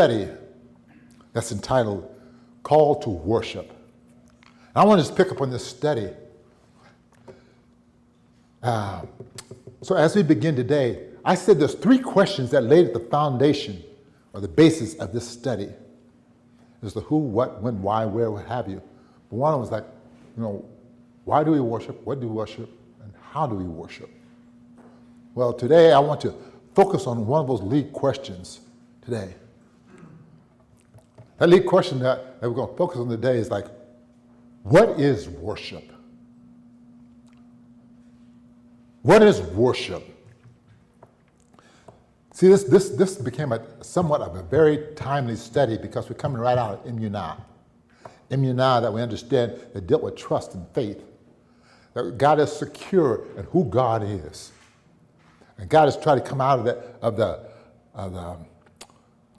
study that's entitled Call to Worship. And I want to just pick up on this study. So as we begin today, I said there's three questions that laid at the foundation or the basis of this study. There's the who, what, when, why, where, what have you. But one was like, why do we worship? What do we worship? And how do we worship? Well, today I want to focus on one of those lead questions today. That lead question that we're going to focus on today is like, what is worship? What is worship? See, this became somewhat of a very timely study because we're coming right out of Immunah. Immunah, that we understand, that dealt with trust and faith. That God is secure in who God is. And God is trying to come out of the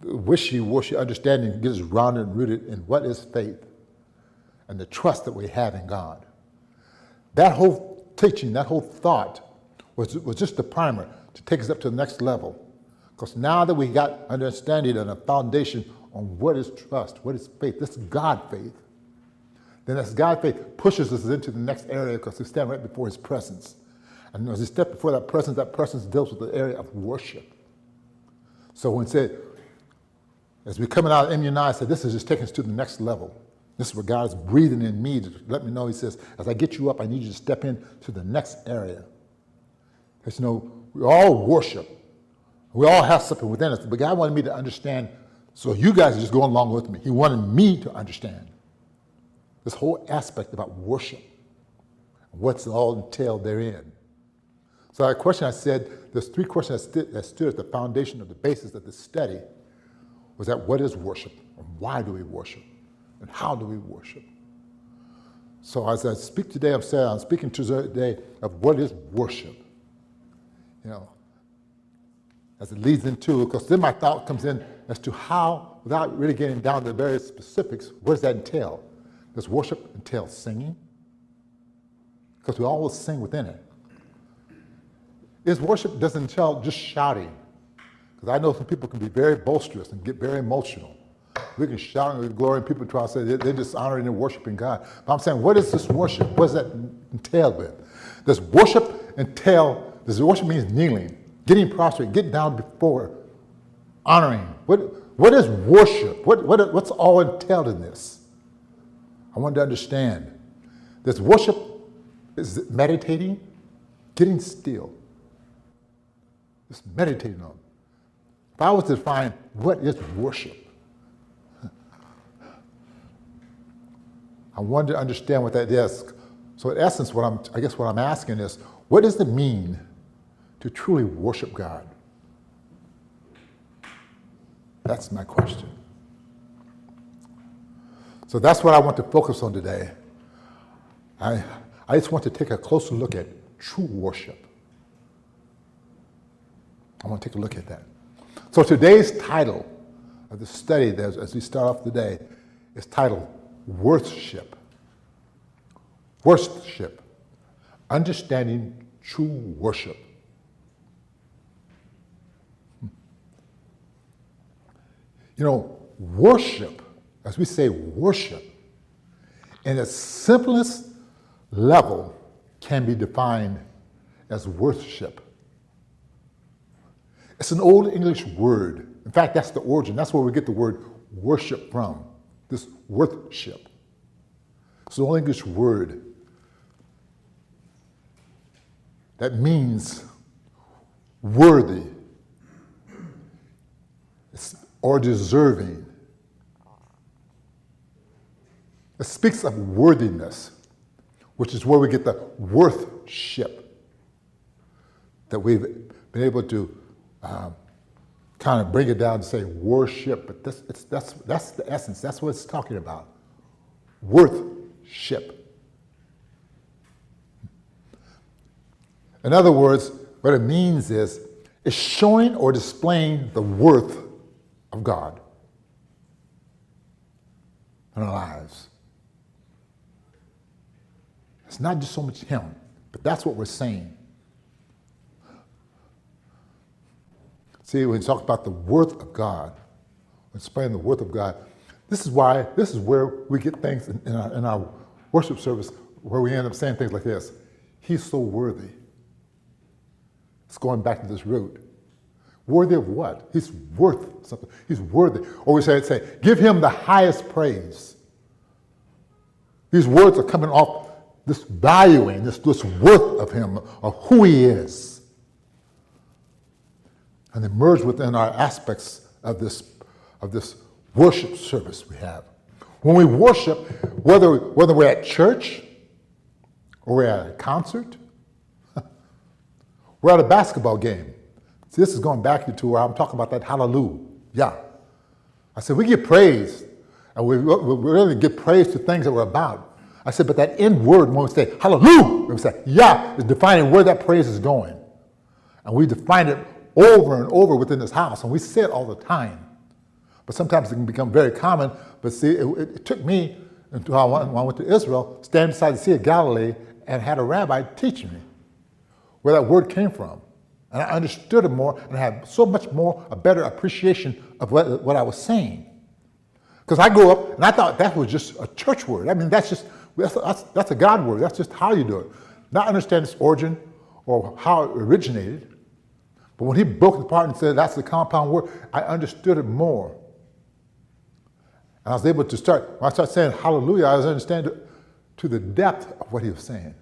wishy-washy understanding and get us grounded and rooted in what is faith and the trust that we have in God. That whole teaching, that whole thought was just the primer to take us up to the next level. Because now that we got understanding and a foundation on what is trust, what is faith, this is God faith, then this God faith pushes us into the next area because we stand right before his presence. And as we step before that presence deals with the area of worship. So when it said, as we're coming out of Immunah, I said, this is just taking us to the next level. This is where God is breathing in me to let me know, he says, as I get you up, I need you to step into the next area. Because we all worship. We all have something within us. But God wanted me to understand, so you guys are just going along with me. He wanted me to understand this whole aspect about worship, what's all entailed therein. So that question I said, there's three questions that stood at the foundation of the basis of this study, was that what is worship? And why do we worship? And how do we worship? So as I speak today, I'm speaking today of what is worship. As it leads into, because then my thought comes in as to how, without really getting down to the various specifics, what does that entail? Does worship entail singing? Because we always sing within it. Is worship doesn't entail just shouting? Because I know some people can be very boisterous and get very emotional. We can shout in the glory and people try to say they're just honoring and worshiping God. But I'm saying, what is this worship? What does that entail with? Does worship mean kneeling? Getting prostrate, getting down before, honoring. What is worship? What's all entailed in this? I want to understand. Does worship, is it meditating? Getting still. Just meditating on it. If I was to define what is worship, I wanted to understand what that is. So in essence, what I'm asking is, what does it mean to truly worship God? That's my question. So that's what I want to focus on today. I just want to take a closer look at true worship. I want to take a look at that. So today's title of the study, as we start off the day, is titled Worthship. Worship. Understanding true worship. Worship, as we say worship, in its simplest level can be defined as worship. It's an old English word. In fact, that's the origin. That's where we get the word worship from, this worthship. It's an old English word that means worthy or deserving. It speaks of worthiness, which is where we get the worthship that we've been able to kind of bring it down to say worship, but that's the essence. That's what it's talking about. Worthship. In other words, what it means is it's showing or displaying the worth of God in our lives. It's not just so much Him, but that's what we're saying. See, when we talk about the worth of God, explaining the worth of God. This is where we get things in our worship service, where we end up saying things like this. He's so worthy. It's going back to this root. Worthy of what? He's worth something. He's worthy. Or we say, give him the highest praise. These words are coming off this valuing, this worth of him, of who he is. And they merge within our aspects of this worship service we have. When we worship, whether we're at church or we're at a concert, we're at a basketball game. See, this is going back to where I'm talking about that hallelujah. I said, we give praise, and we really give praise to things that we're about. I said, but that end word, when we say hallelujah, when we say yeah, is defining where that praise is going. And we define it over and over within this house, and we say it all the time. But sometimes it can become very common. But see, it took me until I went to Israel, stand beside the Sea of Galilee, and had a rabbi teach me where that word came from. And I understood it more, and I had so much more, a better appreciation of what I was saying. Because I grew up, and I thought that was just a church word. I mean, that's a God word. That's just how you do it. Not understand its origin or how it originated. But when he broke it apart and said that's the compound word, I understood it more. And I was able to when I started saying hallelujah, I was understanding to the depth of what he was saying.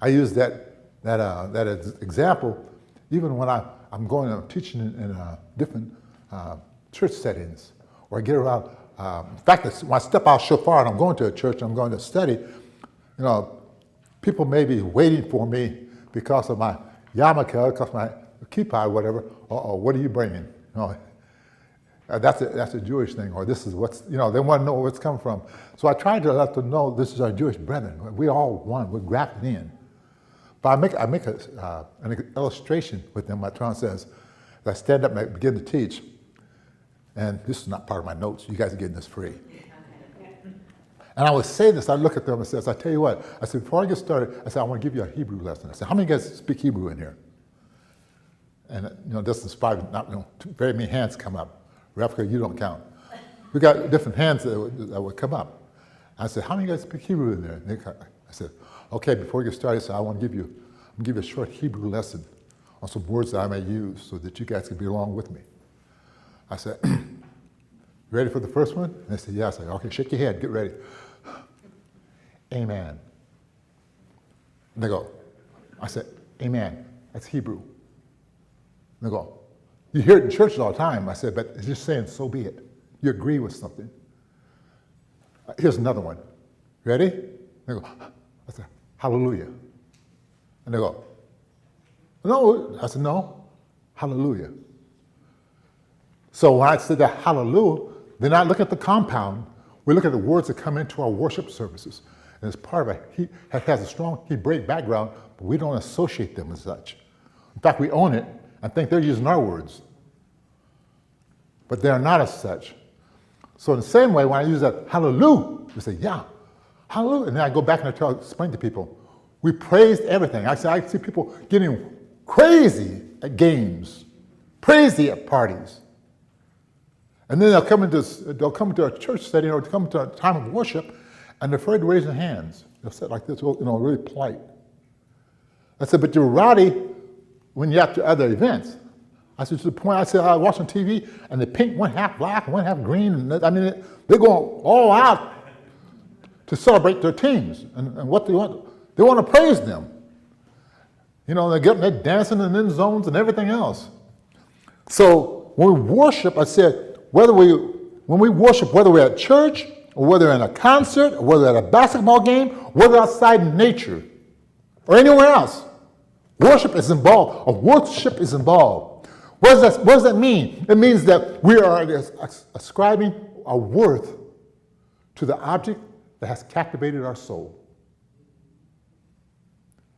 I use that example even when I'm teaching in different church settings, or I get around. In fact, when I step out shofar and I'm going to a church and I'm going to study, people may be waiting for me because of my yarmulke, because of my kippah, or whatever. What are you bringing? That's a Jewish thing, or this is what's, they want to know where it's come from. So I try to let them know this is our Jewish brethren. We all one. We're grafted in. But I make an illustration with them. My Tron says, as I stand up and I begin to teach, and this is not part of my notes. You guys are getting this free. And I would say this. I look at them and say, I tell you what. I said, before I get started, I said, I want to give you a Hebrew lesson. I said, how many of you guys speak Hebrew in here? And this is probably not very many hands come up. Rafka, you don't count. We got different hands that would come up. I said, how many of you guys speak Hebrew in there? And I said, okay, before we get started, I want to give you a short Hebrew lesson on some words that I may use so that you guys can be along with me. I said, you ready for the first one? And they said, yeah. I said, okay, shake your head, get ready. Amen. And they go, I said, amen. That's Hebrew. And they go, you hear it in churches all the time. I said, but it's just saying, so be it. You agree with something. Here's another one. Ready? And they go, I said, hallelujah. And they go, no. I said, no, hallelujah. So when I said that hallelujah, they're not looking at the compound. We look at the words that come into our worship services. And it's part of it has a strong Hebraic background, but we don't associate them as such. In fact, we own it and think they're using our words. But they're not as such. So in the same way, when I use that hallelujah, we say, yeah, hallelujah. And then I go back and I explain to people, we praised everything. I see people getting crazy at games, crazy at parties. And then they'll come into a church setting or come to a time of worship, and they're afraid to raise their hands. They'll sit like this, really polite. I said, but you're rowdy when you're at other events. I said, to the point, I watch on TV, and they paint one half black and one half green. And they're going all out to celebrate their teams and what they want. They want to praise them. They're dancing in end zones and everything else. So when we worship, I said, when we worship, whether we're at church or whether we're in a concert or whether we're at a basketball game, whether outside in nature or anywhere else, worship is involved. Worship is involved. What does that mean? It means that we are ascribing a worth to the object that has captivated our soul.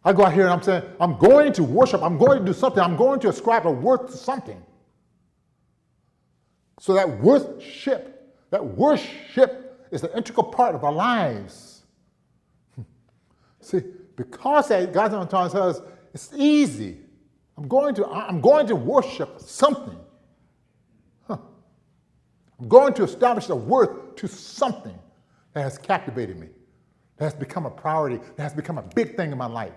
I go out here and I'm saying, I'm going to worship, I'm going to do something, I'm going to ascribe a worth to something. So that worship is an integral part of our lives. See, because God's telling us it's easy. I'm going to worship something. I'm going to establish a worth to something that has captivated me, that has become a priority, that has become a big thing in my life.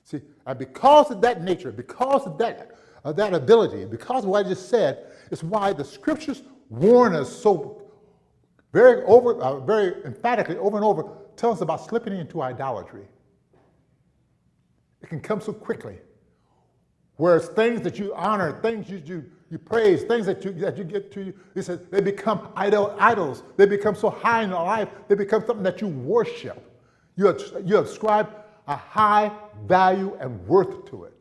See, and because of that nature, because of that ability, because of what I just said, is why the scriptures warn us so very emphatically over and over, tell us about slipping into idolatry. It can come so quickly. Whereas things that you honor, things you praise, things that you get to, he says, they become idols. They become so high in your life, they become something that you worship. You ascribe a high value and worth to it.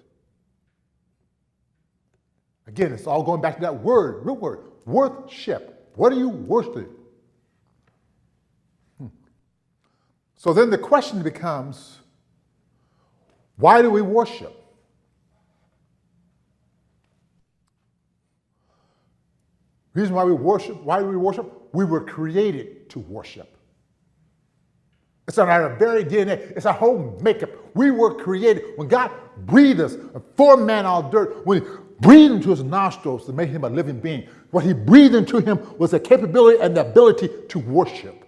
Again, it's all going back to that word, root word, worthship. What are you worshiping? So then the question becomes, why do we worship? The reason why do we worship? We were created to worship. It's in our very DNA. It's our whole makeup. We were created. When God breathed us, formed man out of dirt, when he breathed into his nostrils to make him a living being, what he breathed into him was the capability and the ability to worship.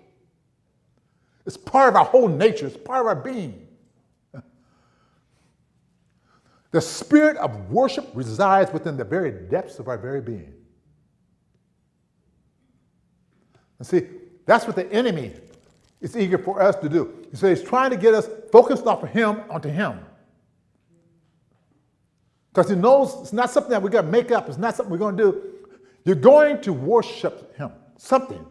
It's part of our whole nature. It's part of our being. The spirit of worship resides within the very depths of our very being. And see, that's what the enemy is eager for us to do. So he's trying to get us focused off of him onto him. Because he knows it's not something that we're going to make up. It's not something we're going to do. You're going to worship him. Something.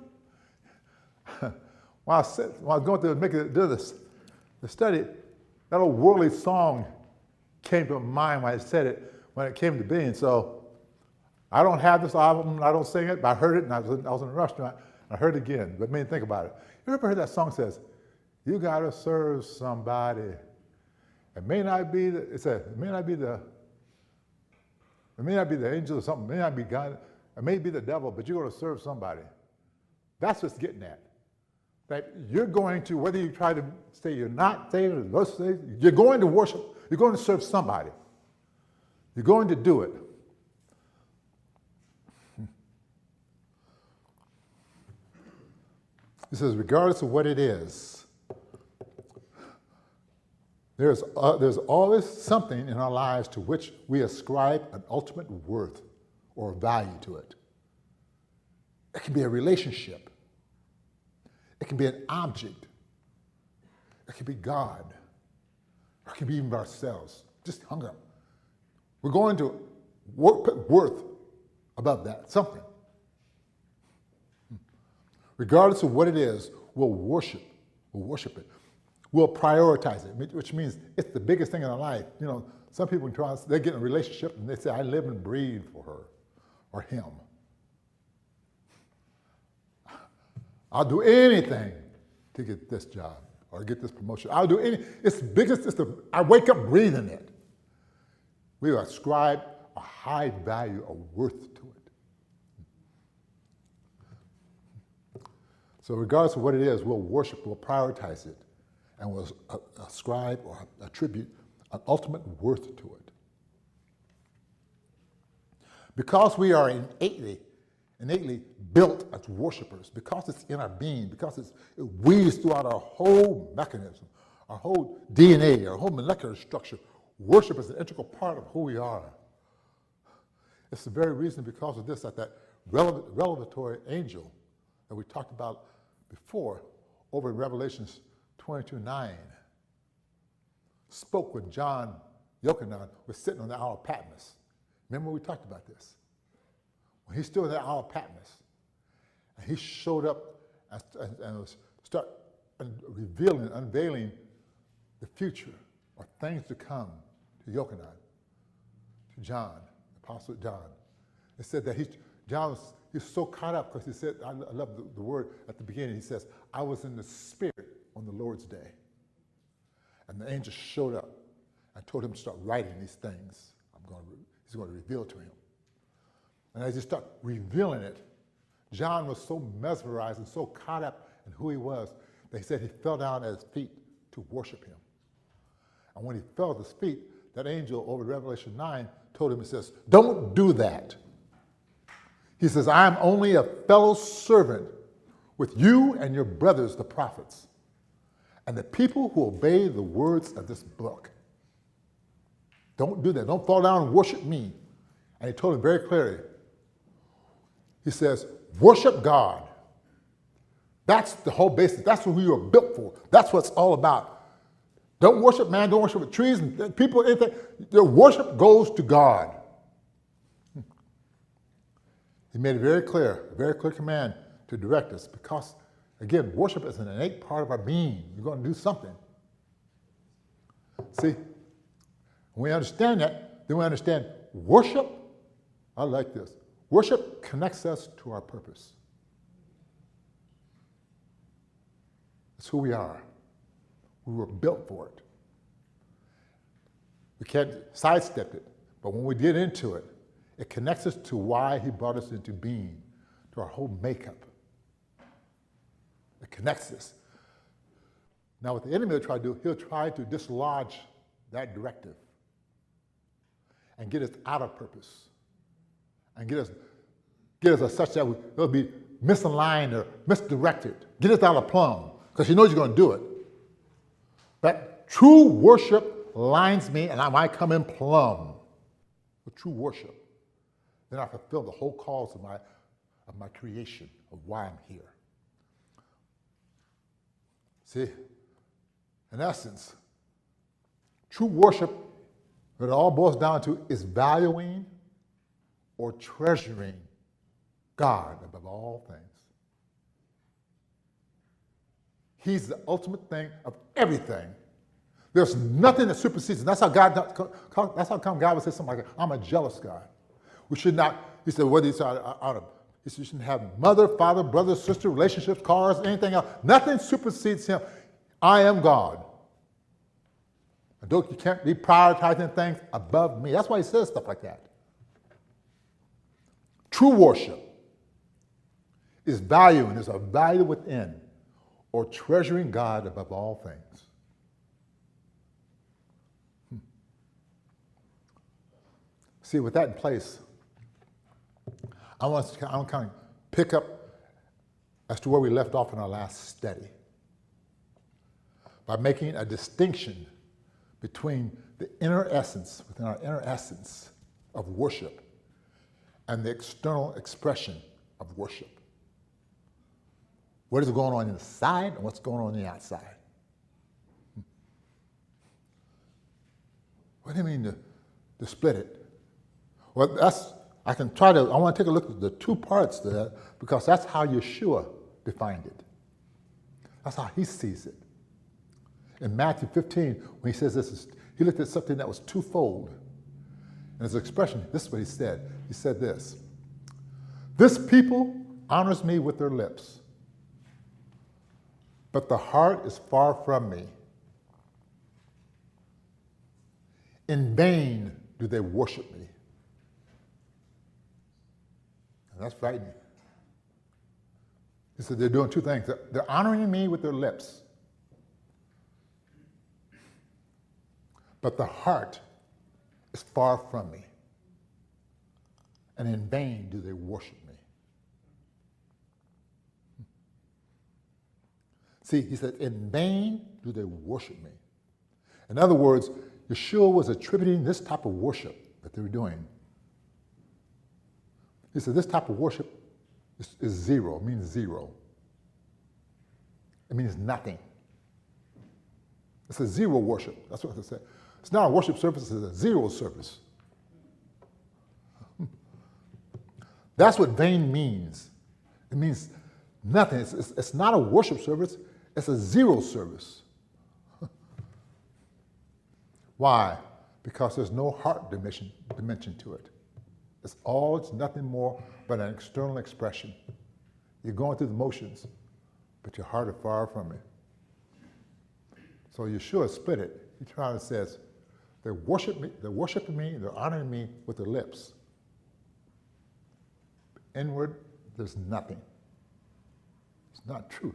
While I was going to do the study, that old worldly song came to mind when I said it, when it came to being. So I don't have this album, I don't sing it, but I heard it, and I was in a restaurant. I heard it again, but think about it. You ever heard that song says, you got to serve somebody. It may not be the angel or something, it may not be God, it may be the devil, but you're going to serve somebody. That's what's getting at. That you're going to, whether you try to say you're not saved or you're going to worship, you're going to serve somebody. You're going to do it. He says, regardless of what it is, there's always something in our lives to which we ascribe an ultimate worth or value to it. It can be a relationship. It can be an object. It can be God. Or it can be even ourselves. Just hung up. We're going to put worth above that, something. Regardless of what it is, we'll worship it. We'll prioritize it, which means it's the biggest thing in our life. You know, some people they get in a relationship and they say, I live and breathe for her or him. I'll do anything to get this job or get this promotion. I'll do anything. It's the biggest, I wake up breathing it. We ascribe a high value, a worth to it. So regardless of what it is, we'll worship, we'll prioritize it, and we'll ascribe or attribute an ultimate worth to it. Because we are innately built as worshipers, because it's in our being, because it weaves throughout our whole mechanism, our whole DNA, our whole molecular structure. Worship is an integral part of who we are. It's the very reason because of this that revelatory angel that we talked about before over in Revelation 22:9 spoke when John Yochanan was sitting on the Isle of Patmos. Remember we talked about this? When he's still in the Isle of Patmos, and he showed up and was unveiling the future or things to come to Yochanan, to John, Apostle John. It said that John was so caught up because he said, I love the word at the beginning, he says, I was in the spirit on the Lord's day. And the angel showed up and told him to start writing these things he's going to reveal to him. And as he started revealing it, John was so mesmerized and so caught up in who he was that he said he fell down at his feet to worship him. And when he fell at his feet, that angel over Revelation 9 told him, he says, don't do that. He says, I am only a fellow servant with you and your brothers, the prophets, and the people who obey the words of this book. Don't do that. Don't fall down and worship me. And he told him very clearly. He says, worship God. That's the whole basis. That's what we were built for. That's what it's all about. Don't worship man. Don't worship trees and people, anything. Your worship goes to God. He made it very clear, a very clear command to direct us because, again, worship is an innate part of our being. You're going to do something. See, when we understand that, then we understand worship. I like this. Worship connects us to our purpose. It's who we are. We were built for it. We can't sidestep it, but when we get into it, it connects us to why he brought us into being, to our whole makeup. It connects us. Now, what the enemy will try to do, he'll try to dislodge that directive and get us out of purpose and get us such that we'll be misaligned or misdirected, get us out of plumb, because he knows you're going to do it. But true worship lines me, and I might come in plumb with true worship. Then I fulfill the whole cause of my creation, of why I'm here. See, in essence, true worship, what it all boils down to, is valuing or treasuring God above all things. He's the ultimate thing of everything. There's nothing that supersedes it. That's how God would say something like, I'm a jealous God. We should not, he said, whether it's out of, he said, you shouldn't have mother, father, brother, sister, relationships, cars, anything else. Nothing supersedes him. I am God. And you can't be prioritizing things above me. That's why he says stuff like that. True worship is valuing, there's a value within, or treasuring God above all things. See, with that in place, I want to kind of pick up as to where we left off in our last study by making a distinction between the inner essence, within our inner essence of worship, and the external expression of worship. What is going on inside and what's going on the outside? What do you mean to split it? Well, I want to take a look at the two parts to that because that's how Yeshua defined it. That's how he sees it. In Matthew 15, when he says this, he looked at something that was twofold. And his expression, this is what he said. He said this, this people honors me with their lips, but the heart is far from me. In vain do they worship me. And that's frightening. He said they're doing two things. They're honoring me with their lips, but the heart is far from me. And in vain do they worship me. See, he said, in vain do they worship me. In other words, Yeshua was attributing this type of worship that they were doing. He said this type of worship is zero. It means zero. It means nothing. It's a zero worship. That's what they say. It's not a worship service, it's a zero service. That's what vain means. It means nothing. It's not a worship service, it's a zero service. Why? Because there's no heart dimension to it. It's nothing more but an external expression. You're going through the motions, but your heart is far from it. So Yeshua split it. He tries to says, they're worshiping me, they're honoring me with their lips. Inward, there's nothing. It's not truth.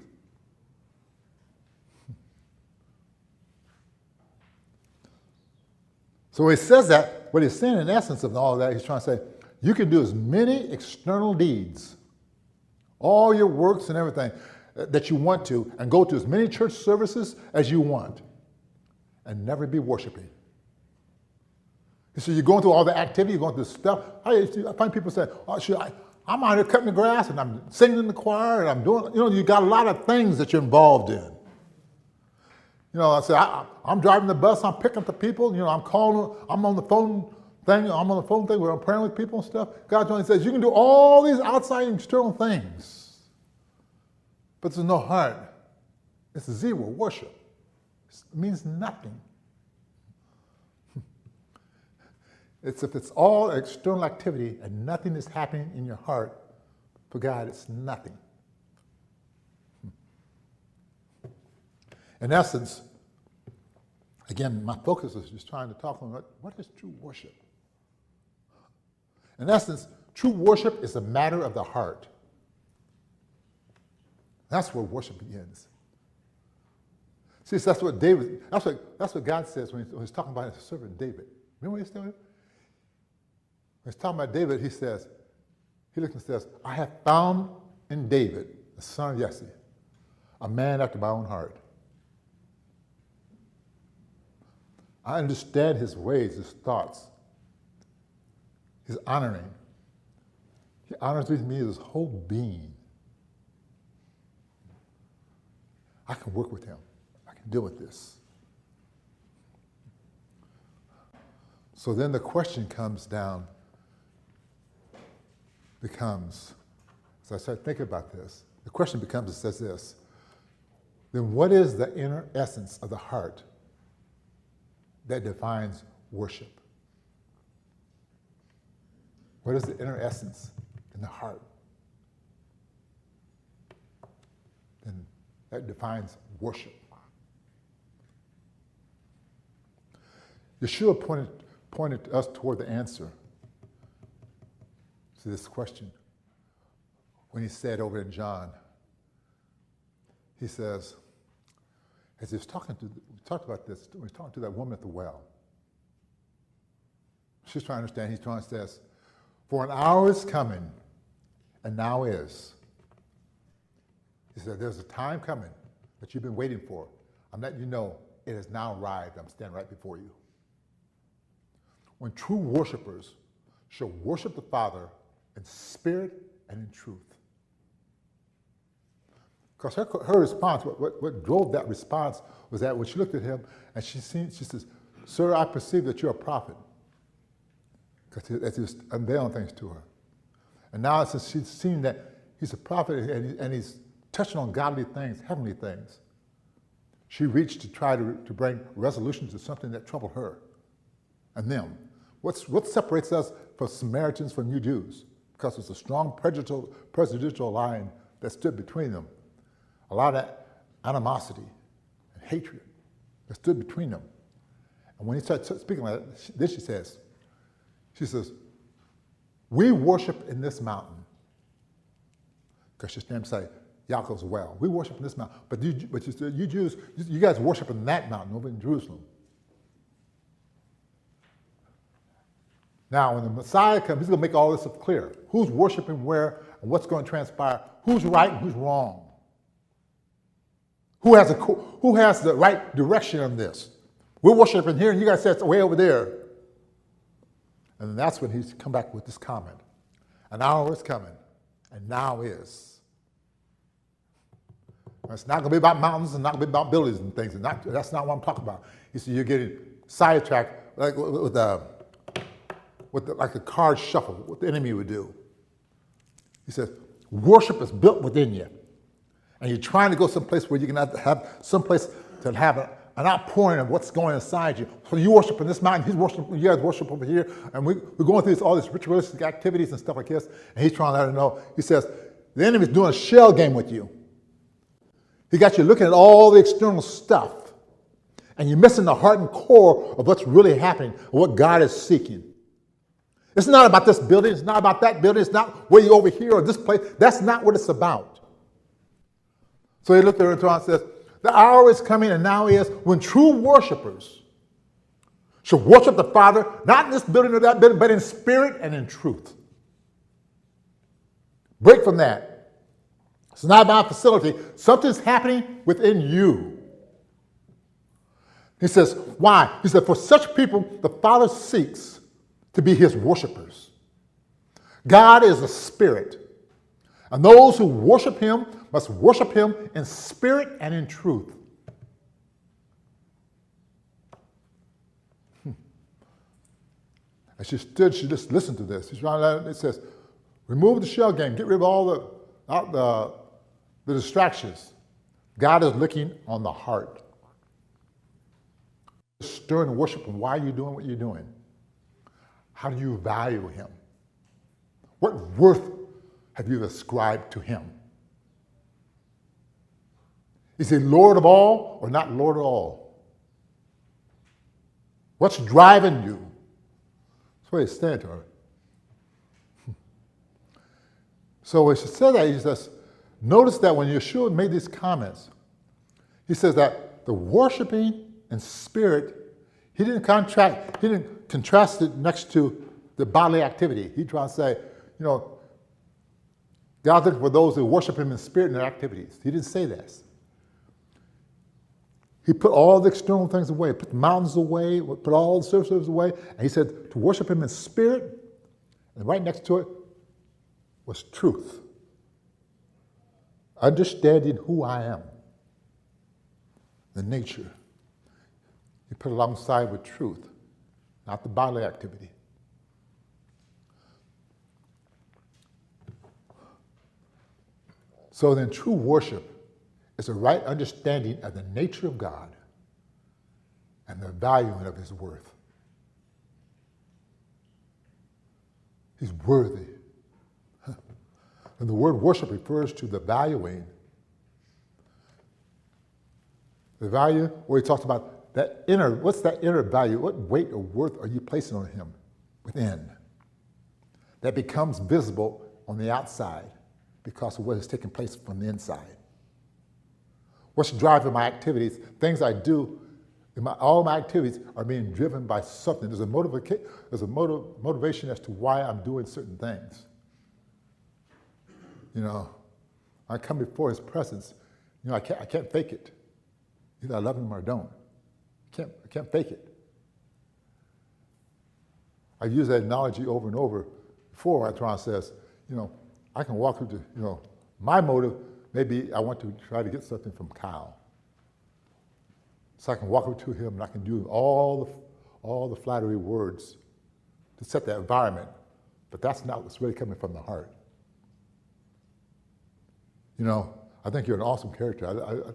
So when he says that, what he's saying in essence of all that, he's trying to say, you can do as many external deeds, all your works and everything that you want to, and go to as many church services as you want, and never be worshiping. So you're going through all the activity, you're going through stuff. I find people say, oh, I'm out here cutting the grass, and I'm singing in the choir, and I'm doing, you got a lot of things that you're involved in. I say, I'm driving the bus, I'm picking up the people, I'm calling, I'm on the phone thing where I'm praying with people and stuff. God only says, you can do all these outside and external things, but there's no heart. It's zero worship. It means nothing. If it's all external activity and nothing is happening in your heart, for God, it's nothing. In essence, again, my focus is just trying to talk about what is true worship. In essence, true worship is a matter of the heart. That's where worship begins. See, that's what God says when he's talking about his servant David. Remember what he's telling him? When he's talking about David, he looks and says, I have found in David, the son of Jesse, a man after my own heart. I understand his ways, his thoughts, his honoring. He honors me as his whole being. I can work with him. I can deal with this. So then the question becomes, as I start thinking about this, the question becomes, it says this, then what is the inner essence of the heart that defines worship? What is the inner essence in the heart? And that defines worship. Yeshua pointed us toward the answer to this question when he said over in John, he says, as he was talking to, we talked about this, when he was talking to that woman at the well. She's trying to understand, he's trying to say, for an hour is coming, and now is. He said, there's a time coming that you've been waiting for. I'm letting you know it has now arrived. I'm standing right before you. When true worshipers shall worship the Father in spirit and in truth. Because her response, what drove that response was that when she looked at him and she says, sir, I perceive that you're a prophet. Because as he was unveiling things to her. And now since she's seen that he's a prophet and he's touching on godly things, heavenly things, she reached to try to bring resolution to something that troubled her and them. What separates us from Samaritans from you Jews? Because it's a strong prejudicial line that stood between them. A lot of animosity and hatred that stood between them. And when he started speaking like that, then she says, we worship in this mountain. Because she's named say, Yaakov's well. We worship in this mountain. But you Jews, you guys worship in that mountain over in Jerusalem. Now, when the Messiah comes, he's going to make all this stuff clear. Who's worshiping where and what's going to transpire. Who's right and who's wrong. Who has the right direction on this? We're worshiping here and you guys say it's way over there. And that's when he's come back with this comment. An hour is coming, and now is. It's not going to be about mountains and not going to be about buildings and things. And that's not what I'm talking about. You see, you're getting sidetracked like like a card shuffle, what the enemy would do. He says, worship is built within you. And you're trying to go someplace where you can have someplace to have an outpouring of what's going inside you. So you worship in this mountain, you guys worship over here, and we're going through all these ritualistic activities and stuff like this, and he's trying to let her know. He says, the enemy's doing a shell game with you. He got you looking at all the external stuff, and you're missing the heart and core of what's really happening, and what God is seeking. It's not about this building, it's not about that building, it's not where you're over here or this place. That's not what it's about. So he looked at her and says, the hour is coming and now is when true worshipers shall worship the Father, not in this building or that building, but in spirit and in truth. Break from that. It's not about facility. Something's happening within you. He says, why? He said, for such people, the Father seeks to be his worshipers. God is a spirit, and those who worship him must worship him in spirit and in truth. As she stood, she just listened to this. It says, remove the shell game. Get rid of all the distractions. God is looking on the heart. Stirring worship, and why are you doing what you're doing? How do you value him? What worth have you ascribed to him? Is he Lord of all or not Lord of all? What's driving you? That's what he's saying to her. So when she said that, he says, notice that when Yeshua made these comments, he says that the worshiping in spirit, he didn't contrast it next to the bodily activity. He tried to say, you know, God's looking for those who worship him in spirit and their activities. He didn't say this. He put all the external things away, put the mountains away, put all the surfaces away, and he said to worship him in spirit, and right next to it was truth. Understanding who I am, the nature. He put it alongside with truth, not the bodily activity. So then true worship is a right understanding of the nature of God and the valuing of his worth. He's worthy. And the word worship refers to the valuing. The value, where he talks about that inner, what's that inner value? What weight or worth are you placing on him within? That becomes visible on the outside because of what has taken place from the inside. What's driving my activities? Things I do, all my activities are being driven by something. There's a motivation as to why I'm doing certain things. You know, I come before his presence. You know, I can't fake it. Either I love him or I don't. I can't fake it. I've used that analogy over and over before. Atron says, you know, I can walk through the, you know, my motive, maybe I want to try to get something from Kyle. So I can walk up to him and I can do all the flattery words to set the environment. But that's not what's really coming from the heart. You know, I think you're an awesome character.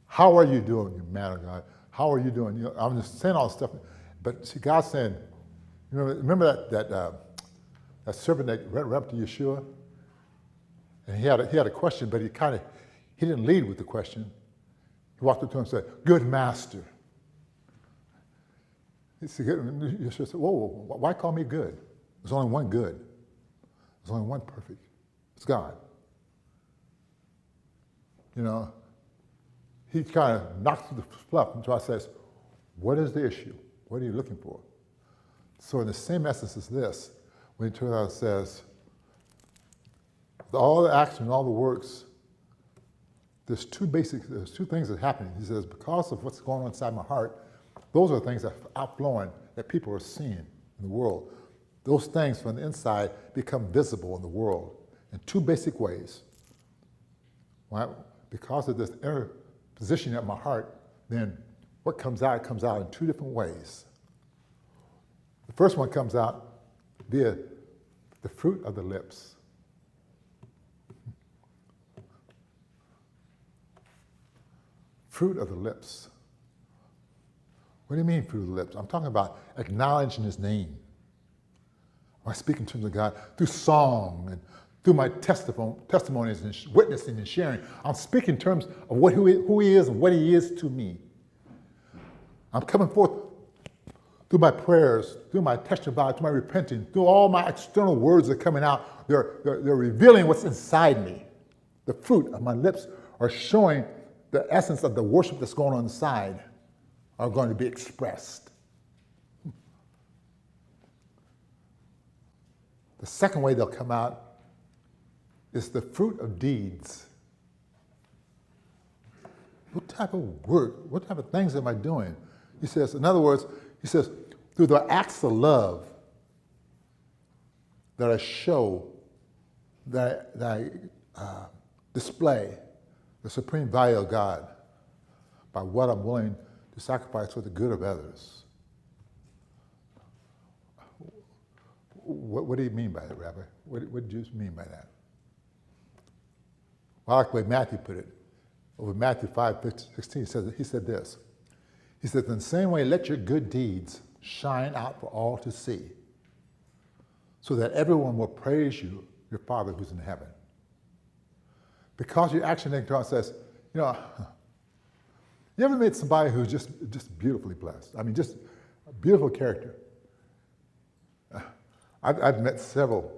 How are you doing, you man of God? How are you doing? You know, I'm just saying all this stuff. But see, God's saying, you know, remember that servant that ran up to Yeshua? And he had a question, but he didn't lead with the question. He walked up to him and said, "Good master." Yeshua said, "Whoa, why call me good? There's only one good. There's only one perfect. It's God." You know, he kind of knocks through the fluff and says, "What is the issue? What are you looking for?" So in the same essence as this, when he turns out and says, all the action, all the works, there's two things that happen. He says, because of what's going on inside my heart, those are the things that are outflowing, that people are seeing in the world. Those things from the inside become visible in the world in two basic ways. Because of this inner positioning of my heart, then what comes out in two different ways. The first one comes out via the fruit of the lips. Fruit of the lips. What do you mean, fruit of the lips? I'm talking about acknowledging his name. I speak in terms of God through song and through my testimonies and witnessing and sharing. I'm speaking in terms of who he is and what he is to me. I'm coming forth through my prayers, through my testimony, through my repenting, through all my external words that are coming out. They're revealing what's inside me. The fruit of my lips are showing the essence of the worship that's going on inside are going to be expressed. The second way they'll come out It's the fruit of deeds. What type of work, what type of things am I doing? He says, in other words, he says, through the acts of love that I show, that I display the supreme value of God by what I'm willing to sacrifice for the good of others. What do you mean by that, Rabbi? What do you mean by that? Well, I like the way Matthew put it. Over Matthew 5:16, he said this. He said, in the same way, let your good deeds shine out for all to see, so that everyone will praise you, your Father who's in heaven. Because your action in God says, you ever met somebody who's just beautifully blessed? I mean, just a beautiful character. I've met several.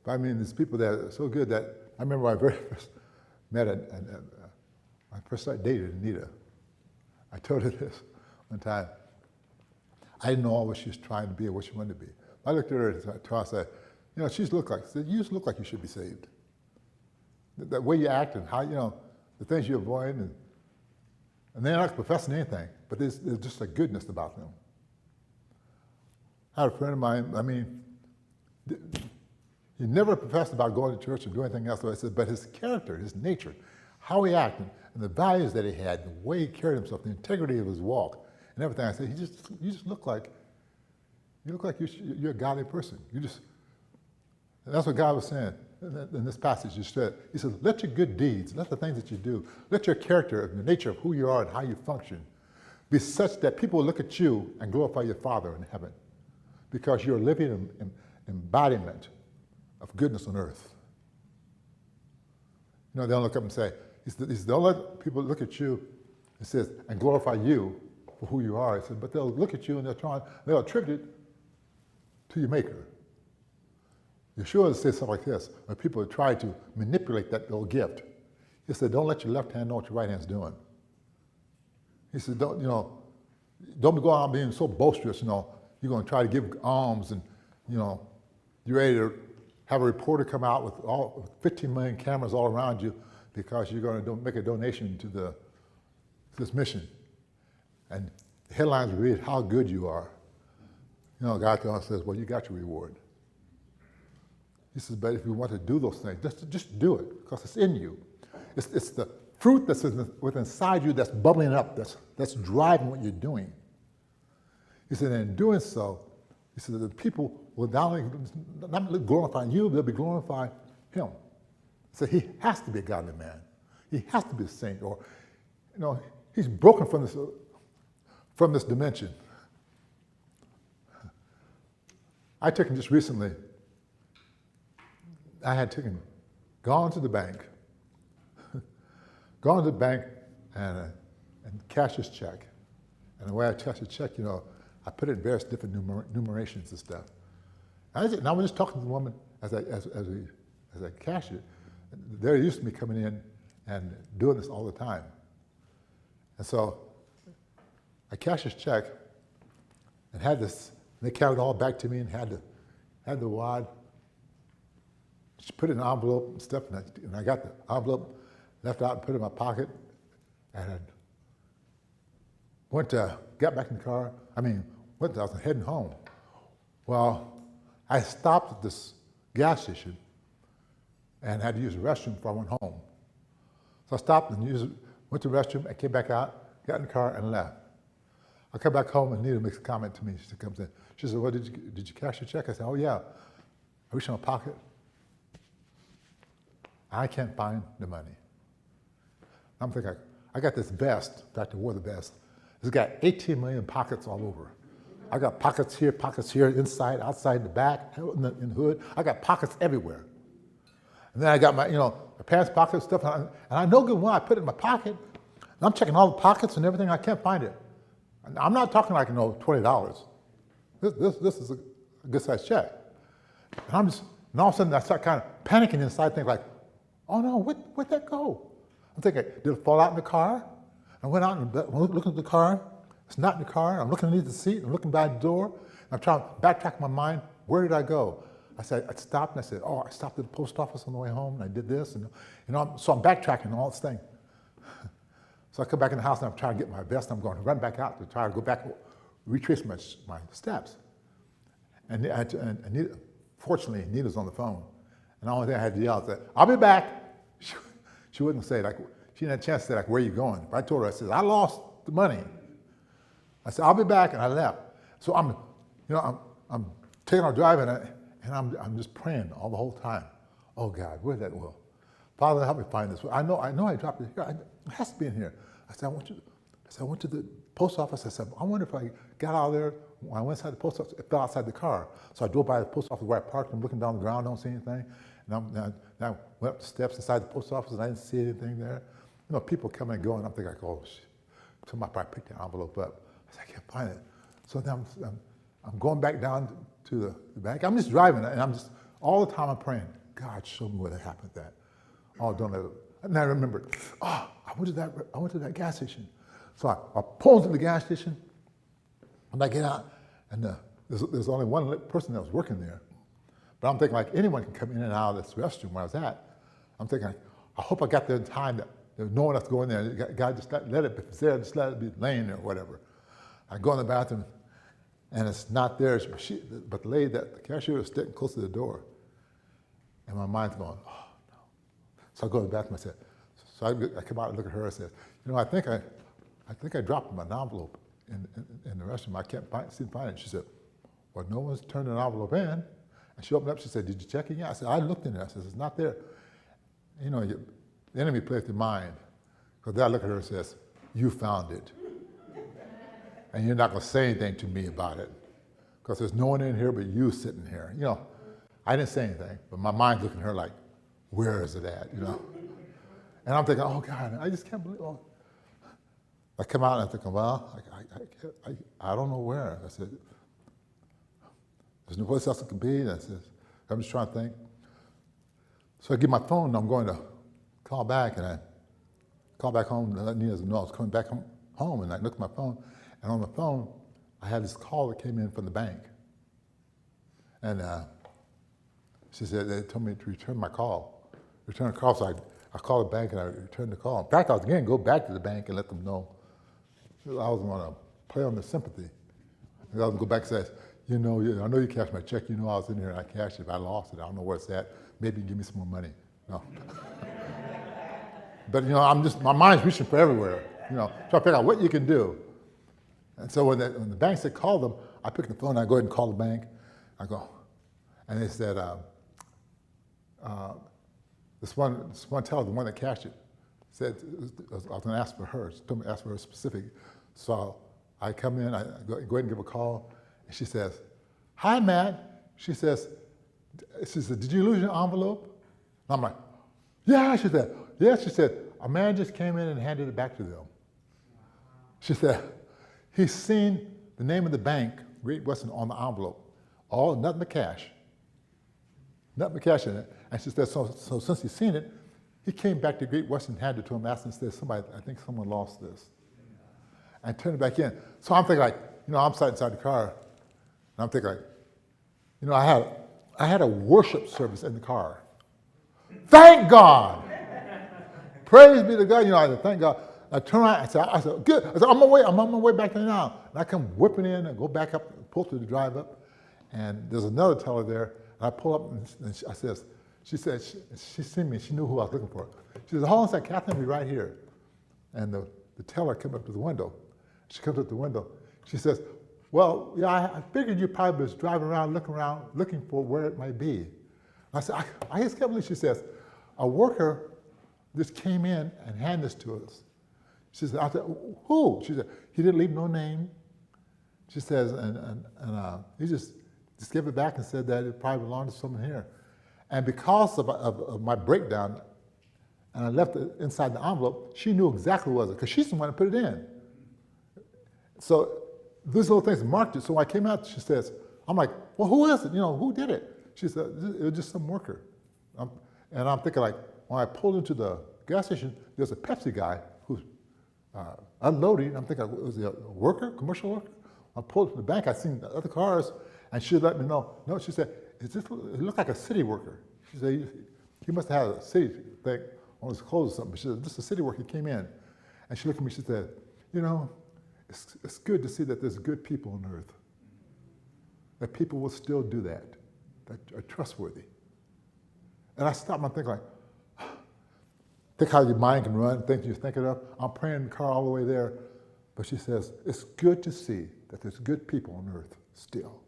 But I mean, there's people that are so good that I remember when I very first met my first dated Anita. I told her this one time. I didn't know what she was trying to be or what she wanted to be. I looked at her and I said, you just look like you should be saved. The way you act and how, the things you avoid, and they're not professing anything, but there's just a goodness about them. I had a friend of mine, he never professed about going to church or doing anything else, but his character, his nature, how he acted, and the values that he had, the way he carried himself, the integrity of his walk, and everything. I said, you just look like you're a godly person. And that's what God was saying in this passage. He said, let your good deeds, let the things that you do, let your character, the nature of who you are and how you function, be such that people will look at you and glorify your Father in heaven, because you're a living embodiment of goodness on earth. They don't look up and say, he said, don't let people look at you, it says, and glorify you for who you are. He said, but they'll look at you and they'll attribute it to your Maker. Yeshua says something like this, when people try to manipulate that little gift. He said, don't let your left hand know what your right hand's doing. He said, don't be going out being so boisterous, you're going to try to give alms and, you're ready to have a reporter come out with 15 million cameras all around you because you're going to make a donation to this mission. And the headlines read how good you are. God says, well, you got your reward. He says, but if you want to do those things, just do it, because it's in you. It's the fruit that's within inside you that's bubbling up, that's driving what you're doing. He said, in doing so, he said, the people will not only glorify you, they'll be glorifying him. So he has to be a godly man. He has to be a saint, or, he's broken from this dimension. I took him just recently. I had gone to the bank and cashed his check. And the way I cashed the check, I put it in various different numerations and stuff. And I was just talking to the woman as I cashed it. They're used to me coming in and doing this all the time. And so I cashed his check and had this. They carried it all back to me and had the wad. Just put it in an envelope and stuff, and I got the envelope, left out and put it in my pocket, and got back in the car. I was heading home. Well, I stopped at this gas station and had to use the restroom before I went home. So I stopped and went to the restroom and came back out, got in the car and left. I come back home and Nita makes a comment to me. She comes in. She said, well, did you cash your check? I said, oh yeah. I reached in my pocket. I can't find the money. I'm thinking, I got this vest. In fact, I wore the vest. It's got 18 million pockets all over. I got pockets here, inside, outside, the back, in the hood. I got pockets everywhere. And then I got my, my pants pocket stuff, and I know good when I put it in my pocket. And I'm checking all the pockets and everything. I can't find it. And I'm not talking like $20. This is a good-sized check. And all of a sudden I start kind of panicking inside, thinking like, oh no, where'd that go? I'm thinking, did it fall out in the car? I went out and looking at the car. It's not in the car. I'm looking underneath the seat. I'm looking by the door. I'm trying to backtrack my mind. Where did I go? I stopped and I said, oh, I stopped at the post office on the way home and I did this. And, so I'm backtracking on all this thing. So I come back in the house and I'm trying to get my vest. I'm going to run back out to try to go back, retrace my steps. And Anita, fortunately, Nita's on the phone. And the only thing I had to yell is, I'll be back. She wouldn't say, like, she didn't have a chance to say, like, where are you going? But I told her, I said, I lost the money. I said, I'll be back, and I left. So I'm taking our drive, and I'm just praying all the whole time. Oh God, where's that will? Father, help me find this. I know I dropped it here. It has to be in here. I said, I went to the post office. I said, I wonder if I got out of there. When I went inside the post office, it fell outside the car. So I drove by the post office where I parked. I'm looking down the ground, don't see anything. And I went up the steps inside the post office, and I didn't see anything there. People coming and going. I'm thinking, like, oh, shit. Somebody probably picked the envelope up. I said, I can't find it. So then I'm going back down to the bank. I'm just driving, and all the time I'm praying, God, show me where that happened at. Oh, don't let it. And I remembered, I went to that gas station. So I pull into the gas station, and I get out, and there's only one person that was working there. But I'm thinking, like, anyone can come in and out of this restroom where I was at. I'm thinking, like, I hope I got there in time that there was no one else to go in there. God, just let it, if it's there, just let it be laying there or whatever. I go in the bathroom, and it's not there. But the lady, the cashier, was sitting close to the door. And my mind's going, oh, no. So I go to the bathroom, so I come out and look at her and say, I think I dropped my envelope in the restroom. I can't find it. She said, well, no one's turned an envelope in. And she opened up, she said, did you check it yet? I said, I looked in there. I said, it's not there. The enemy plays the mind. Because then I look at her and says, you found it. And you're not going to say anything to me about it. Because there's no one in here but you sitting here. I didn't say anything, but my mind's looking at her like, where is it at, And I'm thinking, oh God, I just can't believe it. I come out and I'm thinking, well, I don't know where. I said, there's no place else it could be. And I said, I'm just trying to think. So I get my phone and I'm going to call back, and I call back home and let Nina know I was coming back home, and I looked at my phone, and on the phone, I had this call that came in from the bank. And she said, they told me to return my call. Return the call, so I called the bank and I returned the call. In fact, I was going to go back to the bank and let them know. I was going to play on their sympathy. I was going to go back and say, I know you cashed my check. I was in here and I cashed it. If I lost it, I don't know where it's at. Maybe you give me some more money. No. But, my mind's reaching for everywhere, trying to figure out what you can do. And so when the bank said call them, I picked the phone, I go ahead and call the bank. I go, and they said, this one teller, the one that cashed it, said, I was going to ask for her. She told me to ask for her specific. So I come in, I go ahead and give a call, and she says, hi, Matt. She says, did you lose your envelope? And I'm like, yeah, she said. Yeah, she said, a man just came in and handed it back to them. She said, he's seen the name of the bank, Great Western, on the envelope. Nothing but cash. Nothing but cash in it. And she said, so since he's seen it, he came back to Great Western, handed it to him, asked him, said, I think someone lost this. And turned it back in. So I'm thinking, like, I'm sitting inside the car, and I'm thinking, like, I had a worship service in the car. Thank God! Praise be to God. I said, thank God. I turn around, I said, good. I said, I'm on my way back there now. And I come whipping in and go back up, pull through the drive up, and there's another teller there. And I pull up, and she said, she seen me. She knew who I was looking for. She said, hold on a second, Catherine, be right here. And the teller came up to the window. She comes up to the window. She says, well, yeah, I figured you probably was driving around, looking for where it might be. I said, I just can't believe. She says, a worker just came in and handed this to us. She said, I said, who? She said, he didn't leave no name. She says, and he just gave it back and said that it probably belonged to someone here. And because of my breakdown, and I left it inside the envelope, she knew exactly what it was, because she's the one that put it in. So these little things marked it. So when I came out, she says, I'm like, well, who is it? Who did it? She said, it was just some worker. And I'm thinking, like, when I pulled into the gas station, there's a Pepsi guy who's unloading. I'm thinking, was he a worker, commercial worker? I pulled to the bank, I seen the other cars, and she let me know. No, she said, He looked like a city worker. She said, he must have had a city thing on his clothes or something. She said, this is a city worker. He came in. And she looked at me, she said, it's good to see that there's good people on earth. That people will still do that are trustworthy. And I stopped and think like, think how your mind can run, think you're thinking of. I'm praying in the car all the way there. But she says, it's good to see that there's good people on earth still.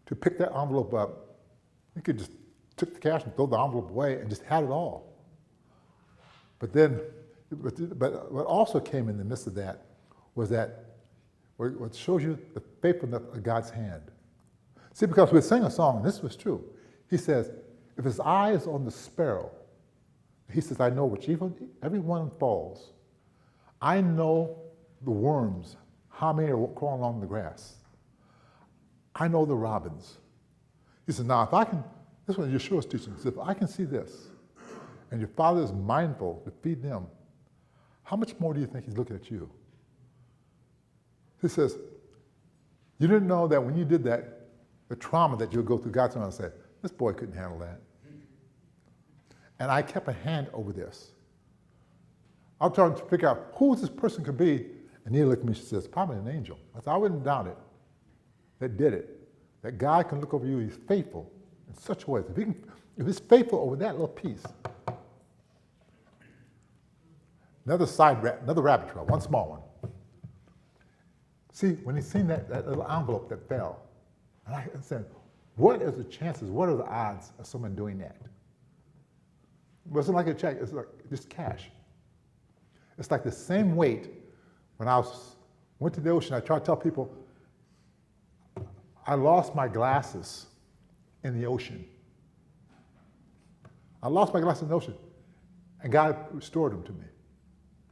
To pick that envelope up, you could just took the cash and throw the envelope away and just had it all. But what also came in the midst of that was that what shows you the faithfulness of God's hand. See, because we sang a song, and this was true. He says, if his eye is on the sparrow, he says, I know which every one falls. I know the worms, how many are crawling along the grass. I know the robins. He says, now if I can, this is what Yeshua's teaching. He says, if I can see this, and your Father is mindful to feed them, how much more do you think he's looking at you? He says, you didn't know that when you did that, the trauma that you'll go through, God's going to say, this boy couldn't handle that. And I kept a hand over this. I'm trying to figure out who this person could be. And he looked at me and she says, probably an angel. I said, I wouldn't doubt it. That did it. That God can look over you. He's faithful in such ways. If he's faithful over that little piece. Another rabbit trail, one small one. See, when he seen that little envelope that fell, and I said, what is the chances, what are the odds of someone doing that? It wasn't like a check, it's like just cash. It's like the same weight when I went to the ocean. I tried to tell people, I lost my glasses in the ocean. I lost my glasses in the ocean, and God restored them to me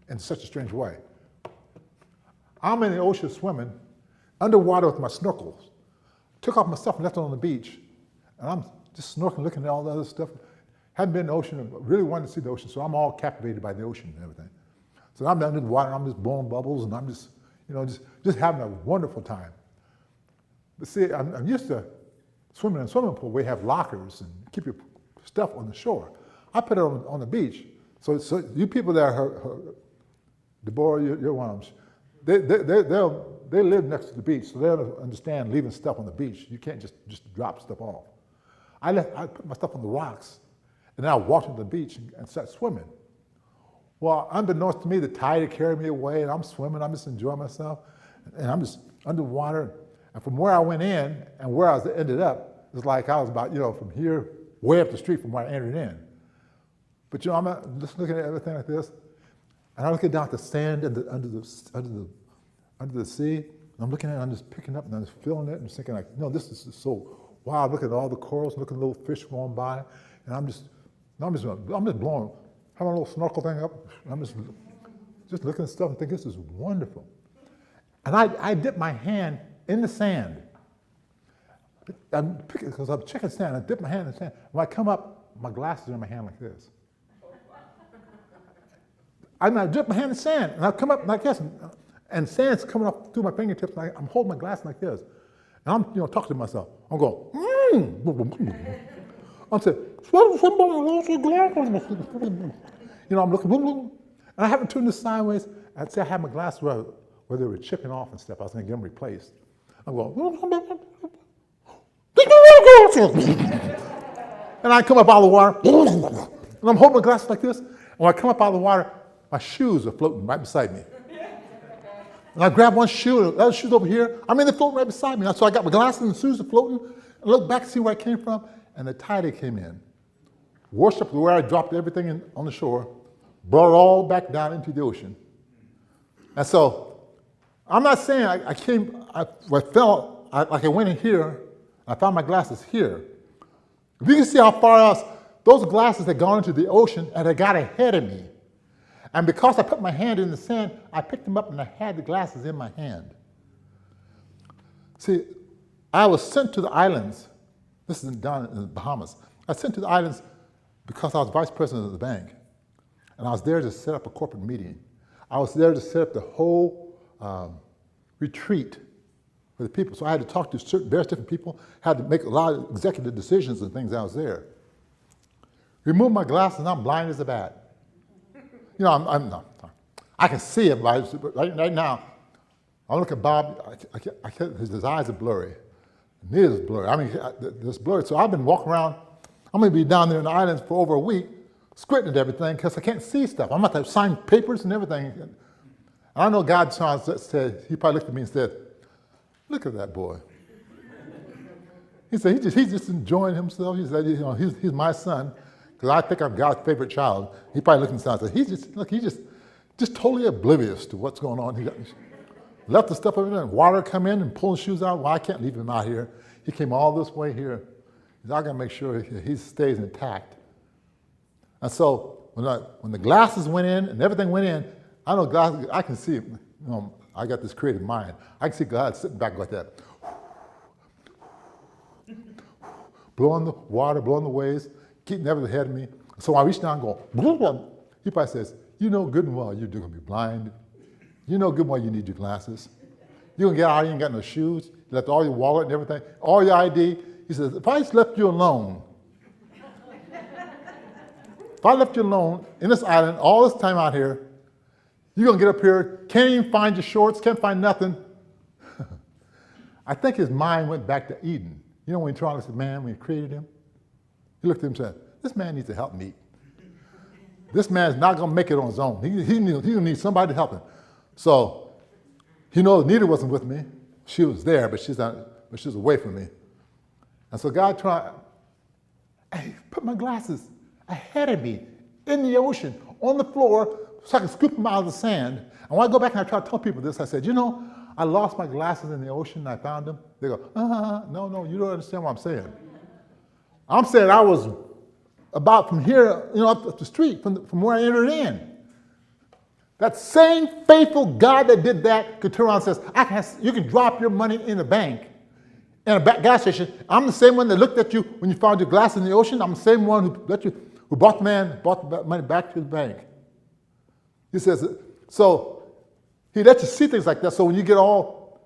in such a strange way. I'm in the ocean swimming, underwater with my snorkels. Took off my stuff and left it on the beach, and I'm just snorkeling, looking at all the other stuff. Hadn't been in the ocean, and really wanted to see the ocean, so I'm all captivated by the ocean and everything. So I'm under the water, and I'm just blowing bubbles, and I'm just having a wonderful time. But see, I'm used to swimming in a swimming pool where you have lockers and keep your stuff on the shore. I put it on the beach. So you people that are Deborah, you're one of them. They live next to the beach, so they don't understand leaving stuff on the beach. You can't just drop stuff off. I put my stuff on the rocks, and then I walked to the beach and started swimming. Well, unbeknownst to me, the tide had carried me away, and I'm swimming. I'm just enjoying myself, and I'm just underwater. And from where I went in and where I ended up, it's like I was about, from here way up the street from where I entered in. But I'm just looking at everything like this, and I'm looking down at the sand under the sea. And I'm looking at it, and I'm just picking up, and I'm just feeling it, and just thinking like, this is so wow. Look at all the corals, look at the little fish going by, and I'm just blowing, having a little snorkel thing up. And I'm just looking at stuff and thinking, this is wonderful. And I dip my hand in the sand. Because I'm checking sand. I dip my hand in the sand. When I come up, my glasses are in my hand like this. And I dip my hand in the sand, and I come up like this, and sand's coming up through my fingertips, and I'm holding my glass like this. And I'm talking to myself. I'm going, I'm saying, somebody lost your glasses. I'm looking, and I haven't turned this sideways. I'd say I had my glasses where they were chipping off and stuff. I was going to get them replaced. I'm going, and I come up out of the water, and I'm holding my glasses like this. And when I come up out of the water, my shoes are floating right beside me. And I grab one shoe, and the other shoe's over here. They're floating right beside me. So I got my glasses and the shoes are floating. I look back to see where I came from, and the tide came in. Worship where I dropped everything on the shore, brought it all back down into the ocean. And so I'm not saying I fell, like I went in here, I found my glasses here. If you can see how far else, those glasses had gone into the ocean and they got ahead of me. And because I put my hand in the sand, I picked them up and I had the glasses in my hand. See, I was sent to the islands. This is down in the Bahamas. I was sent to the islands because I was vice president of the bank. And I was there to set up a corporate meeting. I was there to set up the whole retreat for the people. So I had to talk to various different people, had to make a lot of executive decisions and things. I was there. Remove my glasses, and I'm blind as a bat. You know, I can see it, but right now, I look at Bob, his eyes are blurry. Neither is blurry. I mean, it's blurry. So I've been walking around. I'm going to be down there in the islands for over a week, squinting at everything because I can't see stuff. I'm about to sign papers and everything. And I know God said, he probably looked at me and said, look at that boy. He said, he's just enjoying himself. He said, you know, he's my son because I think I'm God's favorite child. He probably looked at me and said, he's just totally oblivious to what's going on. He left the stuff over there and water come in and pull his shoes out. Well, I can't leave him out here. He came all this way here. I got to make sure he stays intact. And so when the glasses went in and everything went in, I know God, I can see, you know, I got this creative mind. I can see God sitting back like that. Blowing the water, blowing the waves, keeping everything ahead of me. So I reach down and go, blah, blah. He probably says, you know good and well you're going to be blind. You know good and well you need your glasses. You're going to get out, you ain't got no shoes. You left all your wallet and everything, all your ID. He says, if I just left you alone, if I left you alone in this island all this time out here, you're going to get up here, can't even find your shorts, can't find nothing. I think his mind went back to Eden. You know when he tried to say, man, when he created him, he looked at him and said, this man needs to help me. This man's not going to make it on his own. He needs somebody to help him. So he knows Nita wasn't with me. She was there, but she was away from me. And so God tried, hey, put my glasses ahead of me in the ocean, on the floor, so I can scoop them out of the sand. And when I go back and I try to tell people this, I said, you know, I lost my glasses in the ocean and I found them. They go, no, you don't understand what I'm saying. I'm saying I was about from here, you know, up the street, from where I entered in. That same faithful God that did that could turn around and says, you can drop your money in a bank, in a gas station. I'm the same one that looked at you when you found your glass in the ocean. I'm the same one who brought the money back to the bank. He says, so he lets you see things like that. So when you get all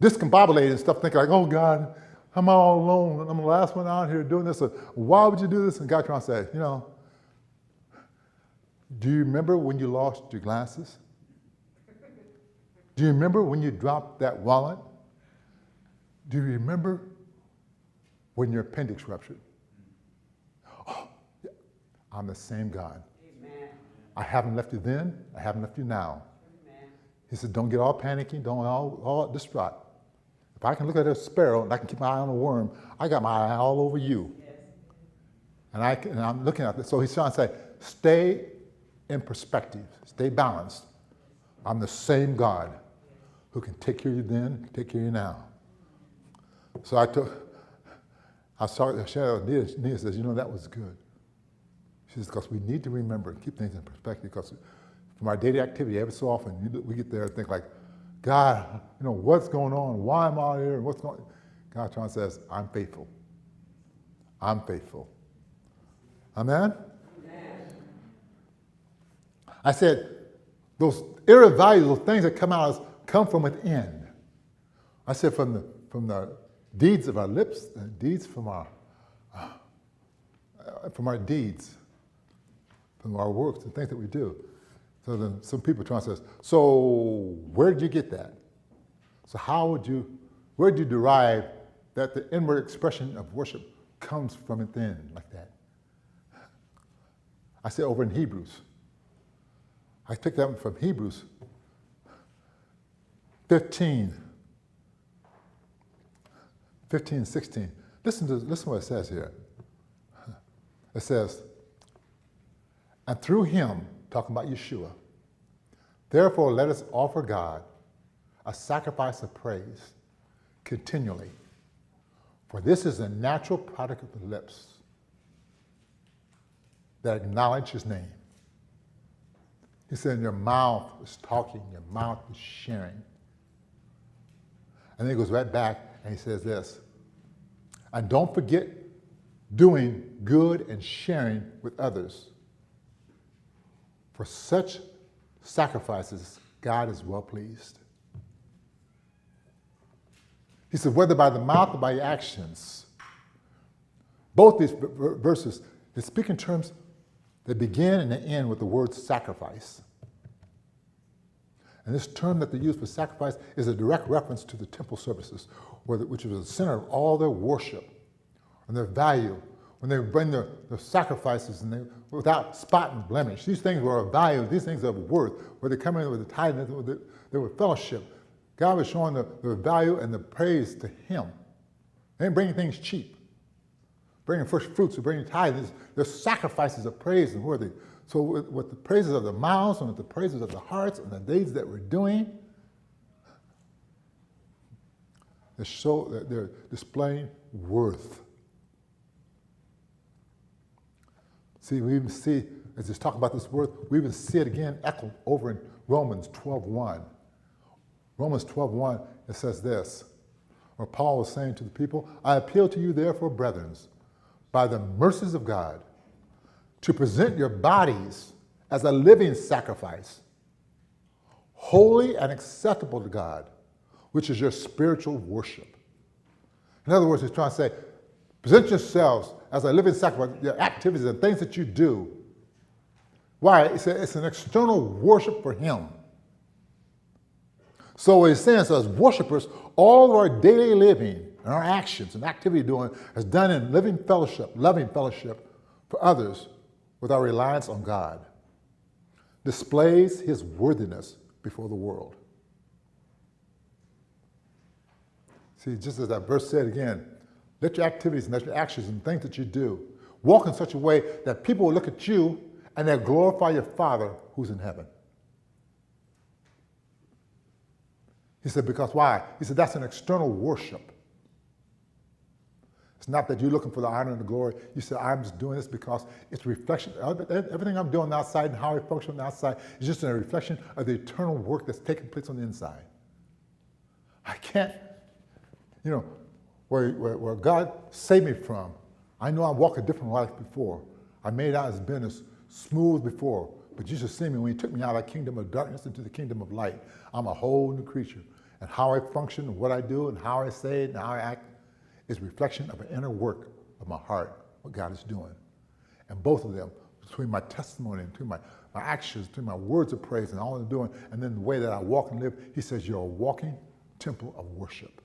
discombobulated and stuff, thinking like, oh God, I'm all alone and I'm the last one out here doing this. Or, why would you do this? And God trying to say, you know, do you remember when you lost your glasses? Do you remember when you dropped that wallet? Do you remember when your appendix ruptured? Oh, I'm the same God. Amen. I haven't left you then. I haven't left you now. Amen. He said, don't get all panicky. Don't all distraught. If I can look at a sparrow and I can keep my eye on a worm, I got my eye all over you. Yes. And I'm looking at this. So he's trying to say, stay in perspective. Stay balanced. I'm the same God who can take care of you then, take care of you now. So I started to share with Nia. Nia says, you know, that was good. She says, because we need to remember and keep things in perspective, because from our daily activity, every so often, we get there and think like, God, you know, what's going on? Why am I out here? What's going on? God trying to says, I'm faithful. I'm faithful. Amen? Amen? I said, those error values, those things that come out, come from within. I said, from the deeds of our lips and deeds from our deeds, from our works and things that we do. So then some people try to say, so where did you get that? So where did you derive that the inward expression of worship comes from within like that? I said over in Hebrews. I picked that up from Hebrews 15 and 16. Listen to what it says here. It says, and through him, talking about Yeshua, therefore let us offer God a sacrifice of praise continually. For this is a natural product of the lips that acknowledge his name. He said, your mouth is talking, your mouth is sharing. And then he goes right back and he says this, and don't forget doing good and sharing with others. For such sacrifices, God is well pleased. He said, whether by the mouth or by your actions. Both these verses, they speak in terms, they begin and they end with the word sacrifice. And this term that they use for sacrifice is a direct reference to the temple services, which was the center of all their worship and their value. When they bring their sacrifices and they, without spot and blemish, these things were of value, these things are of worth, where they come in with the tithe, they were fellowship. God was showing the value and the praise to him. They ain't bringing things cheap. Bringing first fruits or bringing tithes, there's sacrifices of praise and worthy. So with the praises of the mouths and with the praises of the hearts and the deeds that we're doing, they show that they're displaying worth. See, we even see, as it's talking about this worth, we even see it again echoed over in Romans 12:1. Romans 12:1, it says this, where Paul was saying to the people, I appeal to you therefore, brethren, by the mercies of God, to present your bodies as a living sacrifice, holy and acceptable to God, which is your spiritual worship. In other words, he's trying to say, present yourselves as a living sacrifice, your activities and things that you do. Why? It's an external worship for him. So what he's saying is, as worshipers, all of our daily living and our actions and activity doing is done in living fellowship, loving fellowship for others with our reliance on God. Displays his worthiness before the world. See, just as that verse said again, let your activities and let your actions and things that you do walk in such a way that people will look at you and they'll glorify your Father who's in heaven. He said, because why? He said, that's an external worship. It's not that you're looking for the honor and the glory. You say, I'm just doing this because it's a reflection. Everything I'm doing outside and how I function on the outside is just a reflection of the eternal work that's taking place on the inside. I can't, where God saved me from, I know I walked a different life before. I made out as been as smooth before, but you should see me when he took me out of the kingdom of darkness into the kingdom of light. I'm a whole new creature. And how I function and what I do and how I say it and how I act is a reflection of an inner work of my heart, what God is doing. And both of them, between my testimony, between my actions, between my words of praise and all I'm doing, and then the way that I walk and live, he says, you're a walking temple of worship.